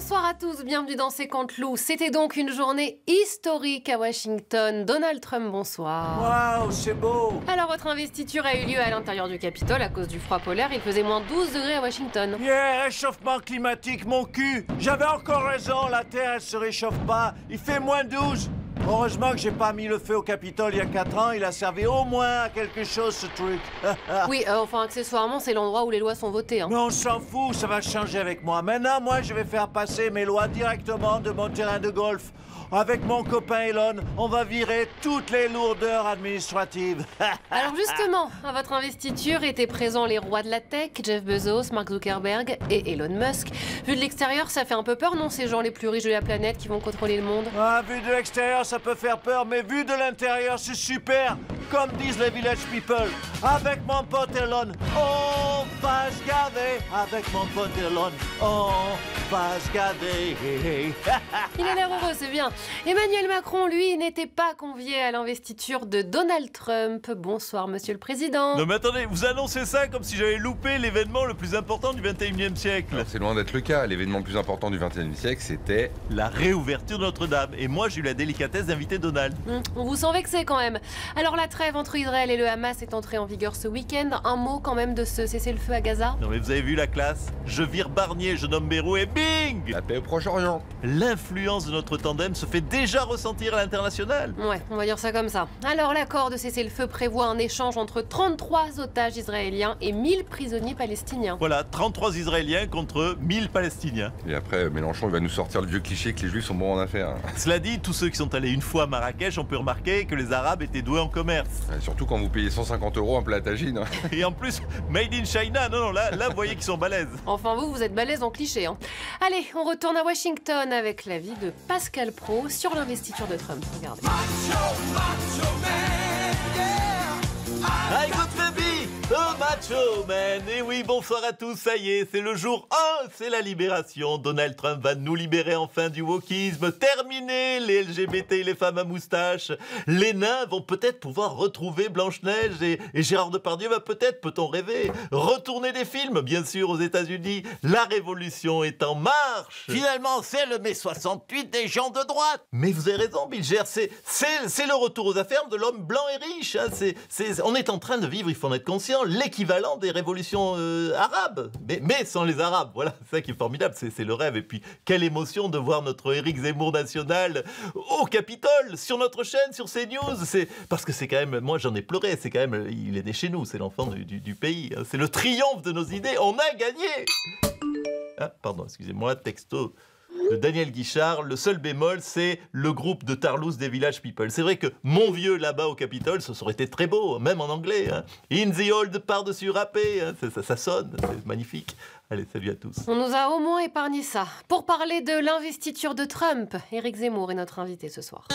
Bonsoir à tous, bienvenue dans C'est Contre Loup. C'était donc une journée historique à Washington. Donald Trump, bonsoir. Waouh, c'est beau. Alors, votre investiture a eu lieu à l'intérieur du Capitole à cause du froid polaire. Il faisait moins 12 degrés à Washington. Yeah, réchauffement climatique, mon cul. J'avais encore raison, la Terre, elle se réchauffe pas. Il fait moins 12. Heureusement que j'ai pas mis le feu au Capitole il y a 4 ans. Il a servi au moins à quelque chose, ce truc. Oui, enfin, accessoirement, c'est l'endroit où les lois sont votées. Hein. Mais on s'en fout, ça va changer avec moi. Maintenant, moi, je vais faire passer mes lois directement de mon terrain de golf. Avec mon copain Elon, on va virer toutes les lourdeurs administratives. Alors justement, à votre investiture étaient présents les rois de la tech, Jeff Bezos, Mark Zuckerberg et Elon Musk. Vu de l'extérieur, ça fait un peu peur, non, ces gens les plus riches de la planète qui vont contrôler le monde? Ah, vu de l'extérieur, ça peut faire peur, mais vu de l'intérieur, c'est super. Comme disent les village people, avec mon pote Elon, on va se gaver. Avec mon pote Elon, on va se gaver. Il a l'air heureux, c'est bien. Emmanuel Macron, lui, n'était pas convié à l'investiture de Donald Trump. Bonsoir, monsieur le président. Non mais attendez, vous annoncez ça comme si j'avais loupé l'événement le plus important du 21e siècle. C'est loin d'être le cas. L'événement le plus important du 21e siècle, c'était La réouverture de Notre-Dame. Et moi, j'ai eu la délicatesse d'inviter Donald. On vous sent vexé quand même. Alors la trêve entre Israël et le Hamas est entrée en vigueur ce week-end. Un mot quand même de ce cessez-le-feu à Gaza? Non mais vous avez vu la classe? Je vire Barnier, je nomme Bayrou et bing! la paix au Proche-Orient. L'influence de notre tandem se fait déjà ressentir à l'international. Ouais, on va dire ça comme ça. Alors l'accord de cessez-le-feu prévoit un échange entre 33 otages israéliens et 1000 prisonniers palestiniens. Voilà, 33 Israéliens contre 1000 Palestiniens. Et après, Mélenchon, il va nous sortir le vieux cliché que les Juifs sont bons en affaires. Cela dit, tous ceux qui sont allés une fois à Marrakech ont pu remarquer que les Arabes étaient doués en commerce. Et surtout quand vous payez 150 € un plat à tagine. Et en plus, made in China, non, là, vous voyez qu'ils sont balèzes. Enfin vous êtes balèze en cliché, hein. Allez, on retourne à Washington avec l'avis de Pascal Praud sur l'investiture de Trump. Regardez. Avec votre famille, oh macho man. Et oui, bonsoir à tous, ça y est, c'est le jour 1, c'est la libération. Donald Trump va nous libérer enfin du wokisme, terminer les LGBT et les femmes à moustache. Les nains vont peut-être pouvoir retrouver Blanche-Neige et Gérard Depardieu va peut-être, peut-on rêver, retourner des films, bien sûr, aux États-Unis. La révolution est en marche. Finalement, c'est le mai 68 des gens de droite. Mais vous avez raison, Bill Gers, c'est le retour aux affaires de l'homme blanc et riche. Hein. On est en train de vivre, il faut en être conscient, l'équivalent des révolutions arabes. Mais sans les Arabes, voilà, c'est ça qui est formidable, c'est le rêve. Et puis, quelle émotion de voir notre Éric Zemmour national au Capitole, sur notre chaîne, sur CNews. Parce que c'est quand même, moi j'en ai pleuré, c'est quand même, il est né chez nous, c'est l'enfant du pays. Hein. C'est le triomphe de nos idées, on a gagné. Ah, pardon, excusez-moi, texto de Daniel Guichard, le seul bémol, c'est le groupe de Tarlouse des Village People. C'est vrai que mon vieux là-bas au Capitole, ça aurait été très beau, même en anglais. Hein. In the old par-dessus râpé, hein. Ça sonne, c'est magnifique. Allez, salut à tous. On nous a au moins épargné ça. Pour parler de l'investiture de Trump, Éric Zemmour est notre invité ce soir.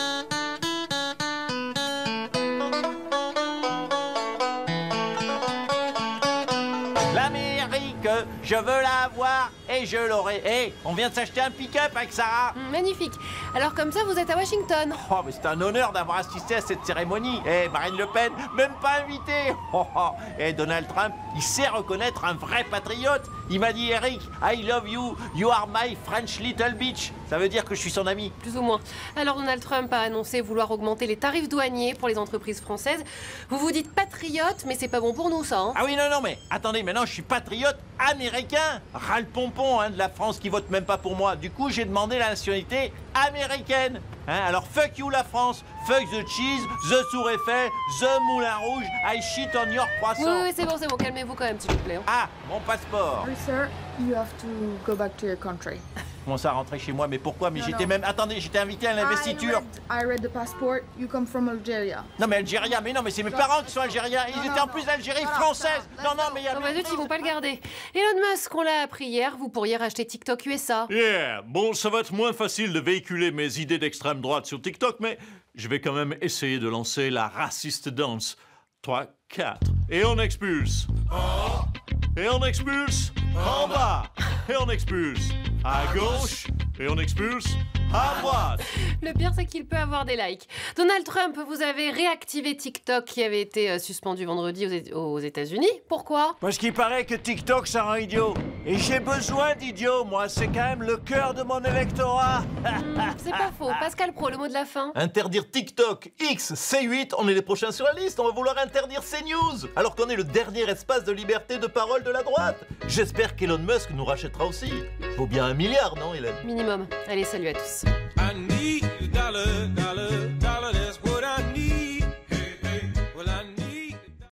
L'Amérique, je veux la voir et je l'aurai. Hé, on vient de s'acheter un pick-up avec Sarah. Magnifique. Alors comme ça, vous êtes à Washington. Oh, mais c'est un honneur d'avoir assisté à cette cérémonie. Eh, Marine Le Pen, même pas invitée. Oh, oh. Et Donald Trump, il sait reconnaître un vrai patriote. Il m'a dit, Eric, I love you, you are my French little bitch. Ça veut dire que je suis son ami. Plus ou moins. Alors Donald Trump a annoncé vouloir augmenter les tarifs douaniers pour les entreprises françaises. Vous vous dites patriote, mais c'est pas bon pour nous ça. Hein. Ah oui, non, mais attendez, maintenant je suis patriote américain. Ras le pompon hein, de la France qui vote même pas pour moi. Du coup, j'ai demandé la nationalité américaine. Hein, alors fuck you la France, fuck the cheese, the Tour Eiffel, the Moulin Rouge, I shit on your croissant. Oui, c'est bon, calmez-vous quand même s'il vous plaît. Hein. Ah, mon passeport. Sir, you have to go back to your country. Comment ça, rentrer chez moi? Mais pourquoi? Mais j'étais même... Attendez, j'étais invité à l'investiture. I read the passport. You come from Algeria. Non mais Algérien, mais non, mais c'est mes parents qui sont algériens. Ils étaient en plus d'Algérie française. Non, mais il y a... Oh bah zut, ils vont pas le garder. Elon Musk, on l'a appris hier, vous pourriez racheter TikTok USA. Yeah, bon, ça va être moins facile de véhiculer mes idées d'extrême droite sur TikTok, mais je vais quand même essayer de lancer la raciste dance. 3, 4, et on expulse. Et on expulse en bas. Et on expulse à gauche. Et on expulse À moi. Le pire, c'est qu'il peut avoir des likes. Donald Trump, vous avez réactivé TikTok qui avait été suspendu vendredi aux États-Unis. Pourquoi? Parce qu'il paraît que TikTok, ça rend idiot. Et j'ai besoin d'idiots, moi. C'est quand même le cœur de mon électorat. C'est pas faux. Pascal Pro, le mot de la fin. Interdire TikTok, X, C8, on est les prochains sur la liste. On va vouloir interdire CNews, alors qu'on est le dernier espace de liberté de parole de la droite. J'espère qu'Elon Musk nous rachètera aussi. Vaut bien 1 milliard, non, Hélène? Minimum. Allez, salut à tous. I need $1.